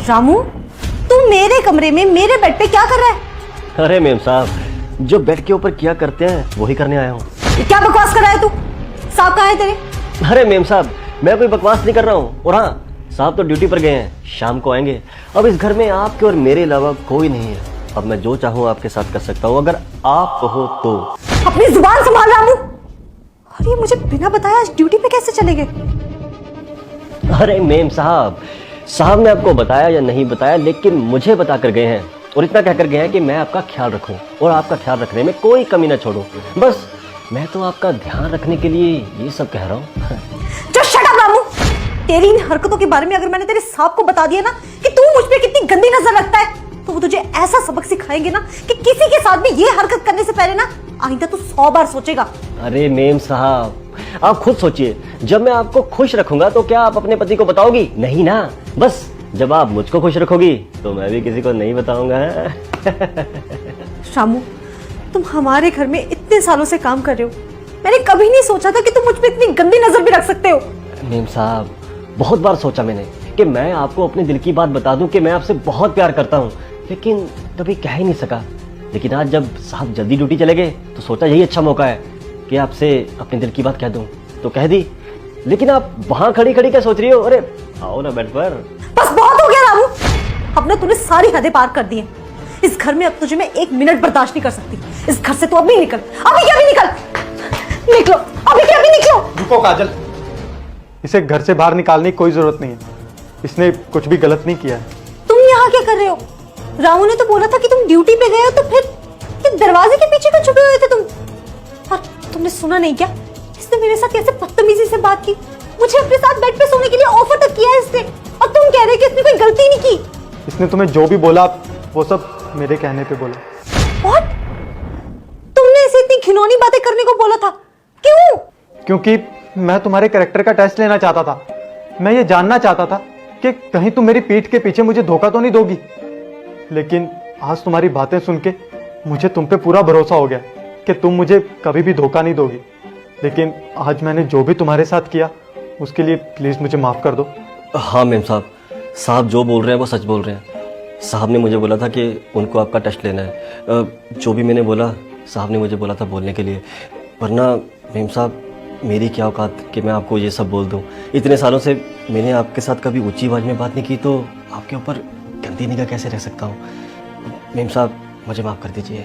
रामू, तू मेरे कमरे में मेरे बेड पे क्या कर रहा है? अरे मेम साहब, जो बेड के ऊपर किया करते हैं वही करने आया हूँ। क्या बकवास कर रहा है तू? साहब कहाँ है तेरे? अरे मेम साहब, मैं कोई बकवास नहीं कर रहा हूँ। और हाँ, साहब तो ड्यूटी पर गए हैं, शाम को आएंगे। अब इस घर में आपके और मेरे अलावा कोई नहीं है। अब मैं जो चाहूँ आपके साथ कर सकता हूँ, अगर आप कहो तो। अपनी जुबान संभाल रामू। और ये मुझे बिना बताया आज ड्यूटी पे कैसे चले गए? अरे मेम साहब, साहब ने आपको बताया या नहीं बताया, लेकिन मुझे बता कर गए हैं। और इतना कह कर गए हैं कि मैं आपका ख्याल रखूं और आपका ख्याल रखने में कोई कमी ना छोड़ूं। बस मैं तो आपका ध्यान रखने के लिए ये सब कह रहा हूँ। Just shut up, Ramu. तेरी इन हरकतों के बारे में अगर मैंने तेरे साहब को बता दिया ना कि तू मुझ पे कितनी गंदी नजर रखता है, तो वो तुझे ऐसा सबक सिखाएंगे ना कि किसी के साथ भी ये हरकत करने से पहले ना आइंदा तू 100 बार सोचेगा। अरे मेम साहब, आप खुद सोचिए, जब मैं आपको खुश रखूंगा तो क्या आप अपने पति को बताओगी? नहीं ना। बस जब आप मुझको खुश रखोगी तो मैं भी किसी को नहीं बताऊंगा। रामू, तुम हमारे घर में इतने सालों से काम कर रहे हो, मैंने कभी नहीं सोचा था कि तुम मुझ पे इतनी गंदी नजर भी रख सकते हो। मेम साहब, बहुत बार सोचा मैंने कि मैं आपको अपने दिल की बात बता दूं कि मैं आपसे बहुत प्यार करता हूं, लेकिन कभी कह ही नहीं सका। लेकिन आज जब साहब जल्दी ड्यूटी चले गए तो सोचा यही अच्छा मौका है कि आपसे अपने दिल की बात कह दूं, तो कह दी। लेकिन आप वहां खड़ी खड़ी क्या सोच रही हो? अरे आओ ना बेड पर। बस बहुत हो गया रामू, अब ना तूने सारी हदें पार कर दी हैं। इस घर में अब तुझे मैं 1 मिनट बर्दाश्त नहीं कर सकती। इस घर से तू अभी निकल, अभी क्या भी निकल। निकलो, अभी क्या भी निकलो। रुको काजल, इसे घर से बाहर निकालने की कोई जरूरत नहीं है। इसने कुछ भी गलत नहीं किया है। तुम यहाँ क्या कर रहे हो? रामू ने तो बोला था कि तुम ड्यूटी पे गए हो, तो फिर ये दरवाजे के पीछे क्यों छुपे हुए थे तुम? और तुमने सुना नहीं क्या? इसने मेरे साथ कैसे बदतमीजी से बात की, मुझे अपने साथ बेड पे सोने के लिए ऑफर तक किया है इसने, और तुम कह रहे हो कि इसने कोई गलती नहीं की। इसने तुम्हें जो भी बोला वो सब मेरे कहने पे बोला। What? तुमने इसे इतनी घिनौनी बातें करने को बोला था? क्यों? क्योंकि मैं तुम्हारे कैरेक्टर का टेस्ट लेना चाहता था। मैं ये जानना चाहता था कि कहीं तुम मेरी पीठ के पीछे मुझे धोखा तो नहीं दोगी। लेकिन आज तुम्हारी बातें सुन के मुझे तुम पे पूरा भरोसा हो गया कि तुम मुझे कभी भी धोखा नहीं दोगी। लेकिन आज मैंने जो भी तुम्हारे साथ किया उसके लिए प्लीज मुझे माफ कर दो। हाँ मेम साहब, साहब जो बोल रहे हैं वो सच बोल रहे हैं। साहब ने मुझे बोला था कि उनको आपका टेस्ट लेना है। जो भी मैंने बोला साहब ने मुझे बोला था बोलने के लिए, वरना मेम साहब मेरी क्या औकात कि मैं आपको ये सब बोल दूं। इतने सालों से मैंने आपके साथ कभी ऊंची आवाज़ में बात नहीं की, तो आपके ऊपर गंदी निगाह कैसे रह सकता हूँ? मेम साहब मुझे माफ़ कर दीजिए।